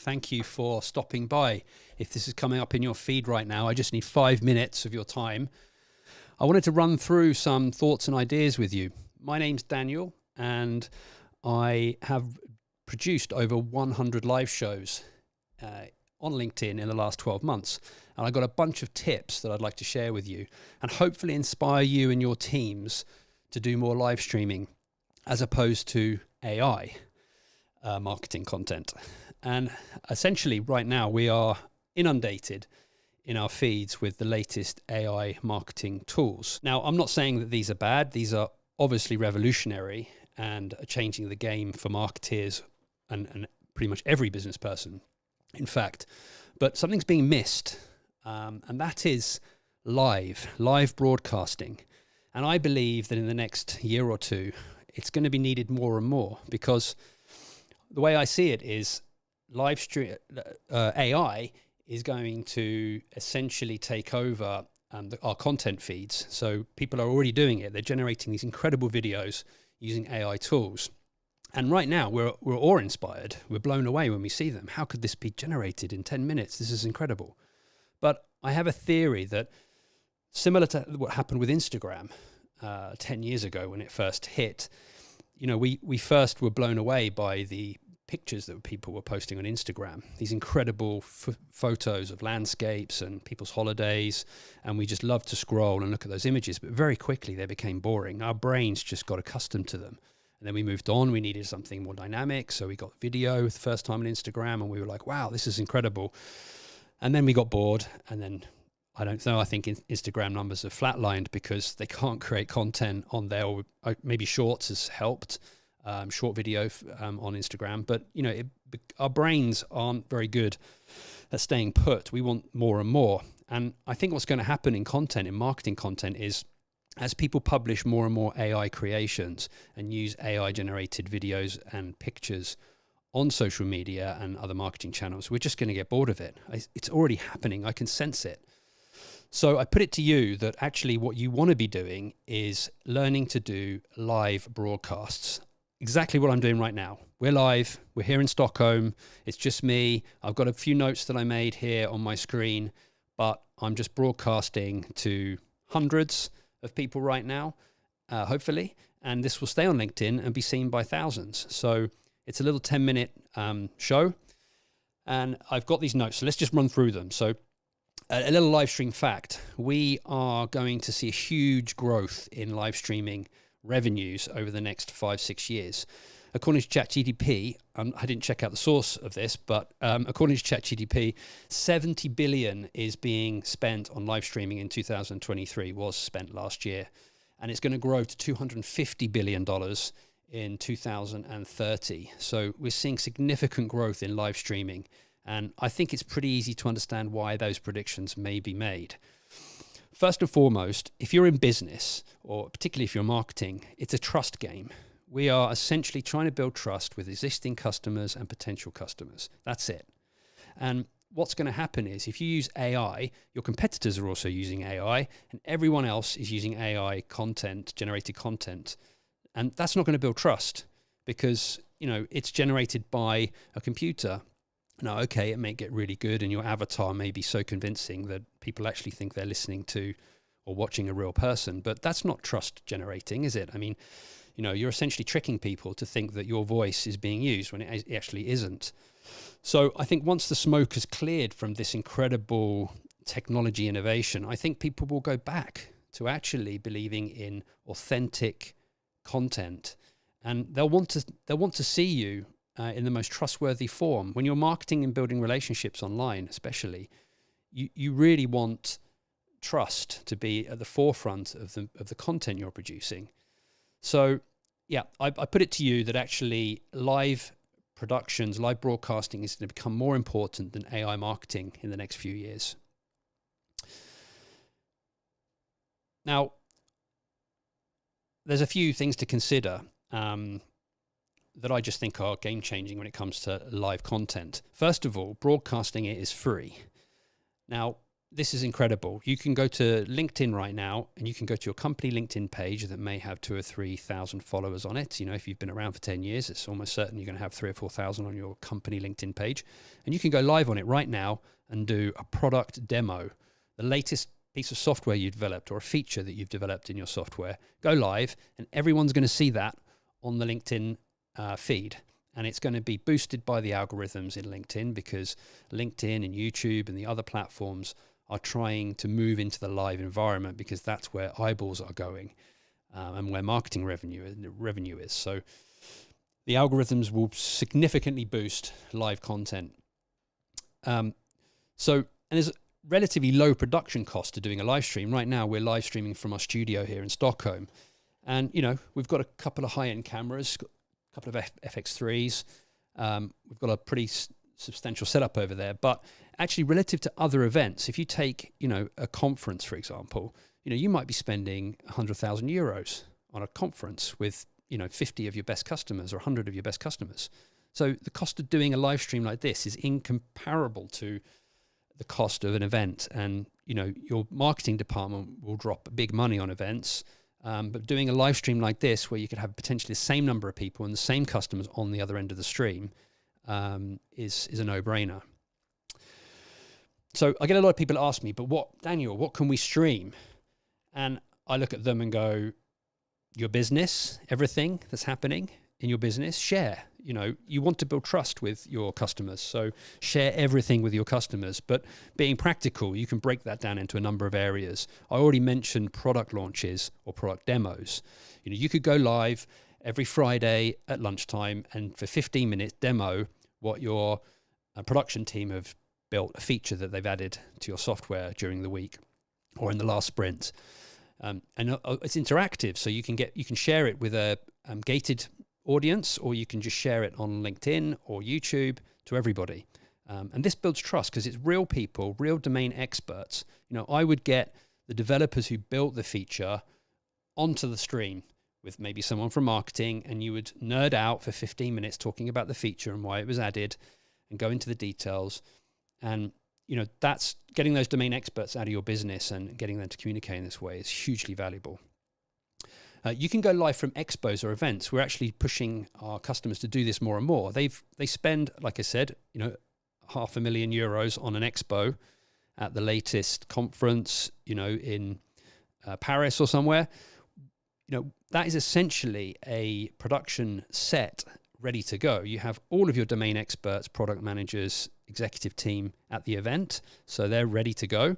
Thank you for stopping by. If this is coming up in your feed right now, I just need 5 minutes of your time. I wanted to run through some thoughts and ideas with you. My name's Daniel, and I have produced over 100 live shows on LinkedIn in the last 12 months. And I got a bunch of tips that I'd like to share with you and hopefully inspire you and your teams to do more live streaming as opposed to AI marketing content. And essentially right now we are inundated in our feeds with the latest AI marketing tools. Now, I'm not saying that these are bad. These are obviously revolutionary and are changing the game for marketeers and pretty much every business person, in fact. But something's being missed, and that is live broadcasting. And I believe that in the next year or two, it's going to be needed more and more, because the way I see it is live stream AI is going to essentially take over our content feeds. So people are already doing it. They're generating these incredible videos using AI tools. And right now we're awe-inspired. We're blown away when we see them. How could this be generated in 10 minutes? This is incredible. But I have a theory that similar to what happened with Instagram 10 years ago when it first hit, you know, we first were blown away by the pictures that people were posting on Instagram, these incredible photos of landscapes and people's holidays, and we just loved to scroll and look at those images, but very quickly they became boring. Our brains just got accustomed to them. And then we moved on. We needed something more dynamic, so we got video the first time on Instagram, and we were like, wow, this is incredible. And then we got bored, and then I don't know, I think Instagram numbers have flatlined because they can't create content on there, or maybe Shorts has helped. Short video on Instagram, but you know, our brains aren't very good at staying put. We want more and more. And I think what's going to happen in content, in marketing content, is as people publish more and more AI creations and use AI generated videos and pictures on social media and other marketing channels, we're just going to get bored of it. It's already happening. I can sense it. So I put it to you that actually what you want to be doing is learning to do live broadcasts. Exactly what I'm doing right now. We're live. We're here in Stockholm. It's just me. I've got a few notes that I made here on my screen, but I'm just broadcasting to hundreds of people right now, hopefully. And this will stay on LinkedIn and be seen by thousands. So it's a little 10-minute show. And I've got these notes. So let's just run through them. So a little live stream fact. We are going to see a huge growth in live streaming revenues over the next 5-6 years. According to ChatGPT, I didn't check out the source of this, but according to ChatGPT, 70 billion is being spent on live streaming in 2023, was spent last year, and it's going to grow to $250 billion in 2030. So we're seeing significant growth in live streaming, and I think it's pretty easy to understand why those predictions may be made. First and foremost, if you're in business, or particularly if you're marketing, it's a trust game. We are essentially trying to build trust with existing customers and potential customers. That's it. And what's going to happen is if you use AI, your competitors are also using AI, and everyone else is using AI content, generated content. And that's not going to build trust because, you know, it's generated by a computer. Now, okay, it may get really good and your avatar may be so convincing that people actually think they're listening to or watching a real person, but that's not trust generating, is it? I mean, you know, you're essentially tricking people to think that your voice is being used when it actually isn't. So I think once the smoke has cleared from this incredible technology innovation, I think people will go back to actually believing in authentic content, and they'll want to see you in the most trustworthy form. When you're marketing and building relationships online, especially, you really want trust to be at the forefront of the content you're producing. So, yeah, I put it to you that actually live productions, live broadcasting is going to become more important than AI marketing in the next few years. Now, there's a few things to consider that I just think are game-changing when it comes to live content. First of all, broadcasting it is free. Now, this is incredible. You can go to LinkedIn right now, and you can go to your company LinkedIn page that may have 2,000 or 3,000 followers on it. You know, if you've been around for 10 years, it's almost certain you're going to have 3,000 or 4,000 on your company LinkedIn page. And you can go live on it right now and do a product demo, the latest piece of software you developed or a feature that you've developed in your software. Go live, and everyone's going to see that on the LinkedIn feed. And it's going to be boosted by the algorithms in LinkedIn, because LinkedIn and YouTube and the other platforms are trying to move into the live environment, because that's where eyeballs are going and where marketing revenue is. So the algorithms will significantly boost live content. And there's relatively low production cost to doing a live stream. Right now, we're live streaming from our studio here in Stockholm. And, you know, we've got a couple of high-end cameras, a couple of FX3s. We've got a pretty substantial setup over there. But actually, relative to other events, if you take, you know, a conference, for example, you know, you might be spending 100,000 euros on a conference with, you know, 50 of your best customers or 100 of your best customers. So the cost of doing a live stream like this is incomparable to the cost of an event. And, you know, your marketing department will drop big money on events. But doing a live stream like this, where you could have potentially the same number of people and the same customers on the other end of the stream, is a no-brainer. So I get a lot of people ask me, but Daniel, what can we stream? And I look at them and go, your business, everything that's happening in your business, share. You know, you want to build trust with your customers, so share everything with your customers. But being practical, you can break that down into a number of areas. I already mentioned product launches or product demos. You know, you could go live every Friday at lunchtime and for 15 minutes demo what your production team have built, a feature that they've added to your software during the week or in the last sprint. And it's interactive, so you can share it with a gated audience, or you can just share it on LinkedIn or YouTube to everybody. And this builds trust, because it's real people, real domain experts. You know, I would get the developers who built the feature onto the stream with maybe someone from marketing, and you would nerd out for 15 minutes talking about the feature and why it was added and go into the details. And, you know, that's getting those domain experts out of your business and getting them to communicate in this way is hugely valuable. You can go live from expos or events. We're actually pushing our customers to do this more and more. They spend, like I said, you know, €500,000 on an expo at the latest conference, you know, in Paris or somewhere. You know, that is essentially a production set ready to go. You have all of your domain experts, product managers, executive team at the event, so they're ready to go.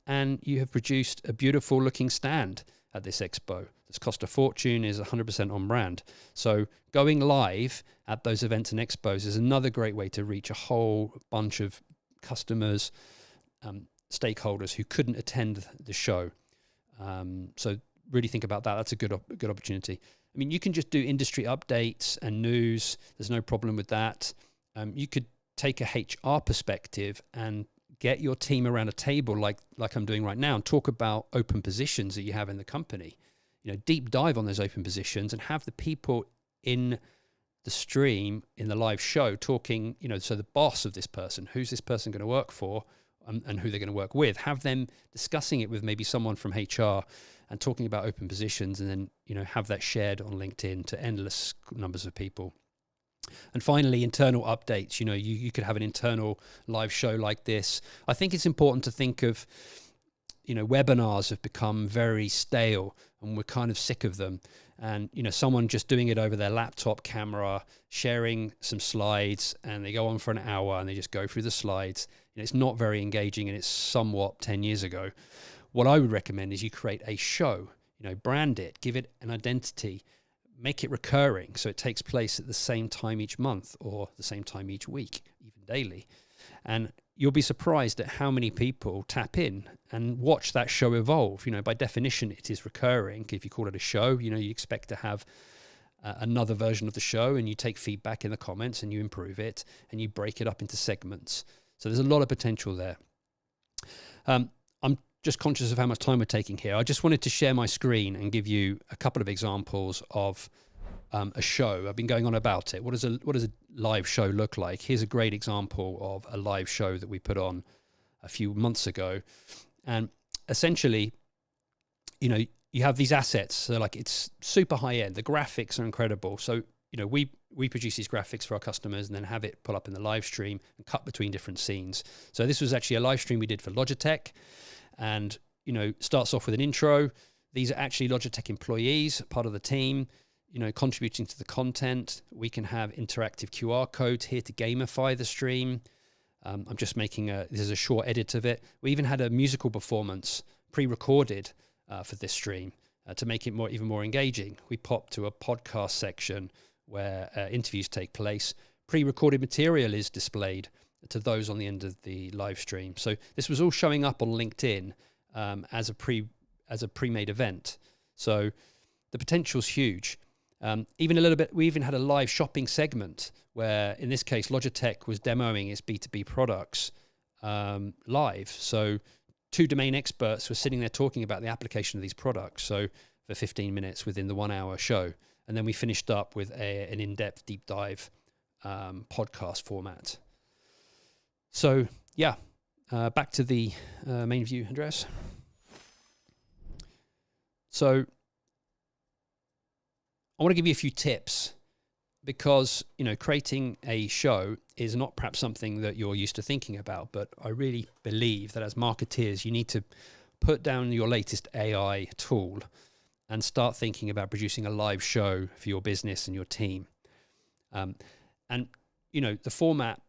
And you have produced a beautiful looking stand at this expo. This cost a fortune, is 100% on brand. So going live at those events and expos is another great way to reach a whole bunch of customers, stakeholders who couldn't attend the show. So really think about that. That's a good opportunity. I mean, you can just do industry updates and news. There's no problem with that. You could take a HR perspective and get your team around a table like I'm doing right now and talk about open positions that you have in the company. You know, deep dive on those open positions and have the people in the stream, in the live show, talking, you know, so the boss of this person, who's this person going to work for, and who they're going to work with, have them discussing it with maybe someone from HR and talking about open positions, and then, you know, have that shared on LinkedIn to endless numbers of people. And finally, internal updates. You know, you could have an internal live show like this. I think it's important to think of, you know, webinars have become very stale and we're kind of sick of them. And, you know, someone just doing it over their laptop camera, sharing some slides, and they go on for an hour and they just go through the slides. You know, it's not very engaging, and it's somewhat 10 years ago. What I would recommend is you create a show, you know, brand it, give it an identity, make it recurring so it takes place at the same time each month or the same time each week, even daily. And you'll be surprised at how many people tap in and watch that show evolve. You know, by definition, it is recurring. If you call it a show, you know, you expect to have another version of the show, and you take feedback in the comments and you improve it and you break it up into segments. So there's a lot of potential there. I'm just conscious of how much time we're taking here. I just wanted to share my screen and give you a couple of examples of a show. I've been going on about it. What does a live show look like? Here's a great example of a live show that we put on a few months ago. And essentially, you have these assets. So like it's super high end. The graphics are incredible. So, we produce these graphics for our customers and then have it pull up in the live stream and cut between different scenes. So this was actually a live stream we did for Logitech, and, starts off with an intro. These are actually Logitech employees, part of the team, contributing to the content. We can have interactive QR codes here to gamify the stream. I'm just making this is a short edit of it. We even had a musical performance pre-recorded for this stream to make it even more engaging. We popped to a podcast section where interviews take place. Pre-recorded material is displayed to those on the end of the live stream. So this was all showing up on LinkedIn as a pre-made event. So the potential's huge. Even a little bit, we even had a live shopping segment where, in this case, Logitech was demoing its B2B products live. So 2 domain experts were sitting there talking about the application of these products. So for 15 minutes within the 1 hour show. And then we finished up with an in-depth deep dive podcast format. So yeah, back to the main view, Andreas. So I want to give you a few tips because, creating a show is not perhaps something that you're used to thinking about, but I really believe that as marketeers, you need to put down your latest AI tool and start thinking about producing a live show for your business and your team. And the format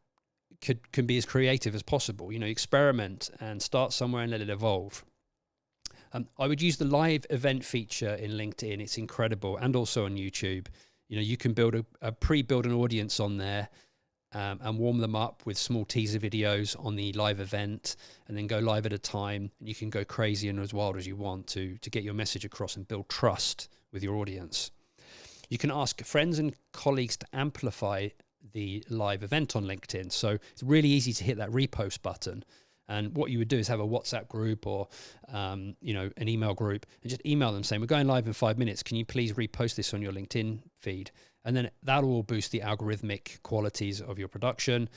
can be as creative as possible. Experiment and start somewhere and let it evolve. I would use the live event feature in LinkedIn. It's incredible. And also on YouTube. You can build pre-build an audience on there and warm them up with small teaser videos on the live event, and then go live at a time. And you can go crazy and as wild as you want to get your message across and build trust with your audience. You can ask friends and colleagues to amplify the live event on LinkedIn. So it's really easy to hit that repost button. And what you would do is have a WhatsApp group or, an email group, and just email them saying, we're going live in 5 minutes. Can you please repost this on your LinkedIn feed? And then that will boost the algorithmic qualities of your production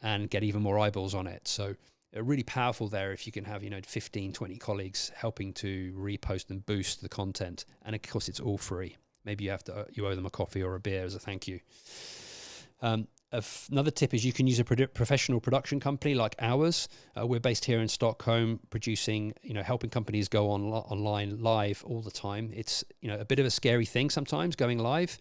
and get even more eyeballs on it. So really powerful there if you can have, 15, 20 colleagues helping to repost and boost the content. And of course, it's all free. Maybe you owe them a coffee or a beer as a thank you. Another tip is you can use a professional production company like ours. We're based here in Stockholm, producing, helping companies go online live all the time. It's, a bit of a scary thing sometimes going live.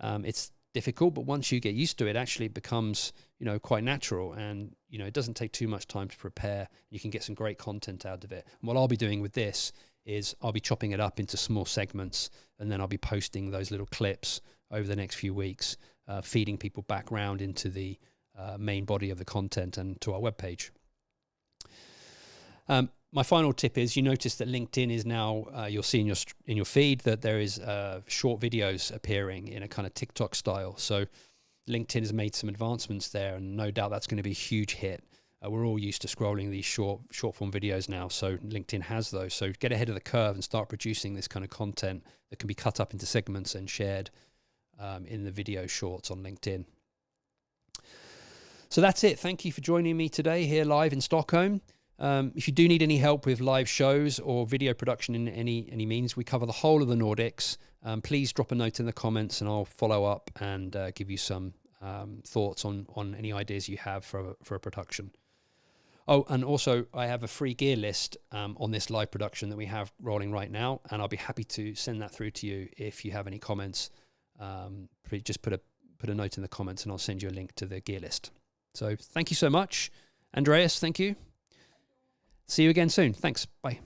It's difficult, but once you get used to it, actually it becomes, quite natural, and, it doesn't take too much time to prepare. You can get some great content out of it. And what I'll be doing with this is I'll be chopping it up into small segments, and then I'll be posting those little clips over the next few weeks, feeding people back round into the main body of the content and to our webpage. My final tip is you notice that LinkedIn is now, you'll see in your feed that there is short videos appearing in a kind of TikTok style. So LinkedIn has made some advancements there, and no doubt that's going to be a huge hit. We're all used to scrolling these short form videos now, so LinkedIn has those. So get ahead of the curve and start producing this kind of content that can be cut up into segments and shared in the video shorts on LinkedIn. So that's it. Thank you for joining me today here live in Stockholm. If you do need any help with live shows or video production in any means, we cover the whole of the Nordics. Please drop a note in the comments and I'll follow up and give you some thoughts on any ideas you have for a production. Oh, and also I have a free gear list on this live production that we have rolling right now, and I'll be happy to send that through to you if you have any comments. Just put a note in the comments and I'll send you a link to the gear list. So thank you so much. Andreas, thank you. See you again soon. Thanks. Bye.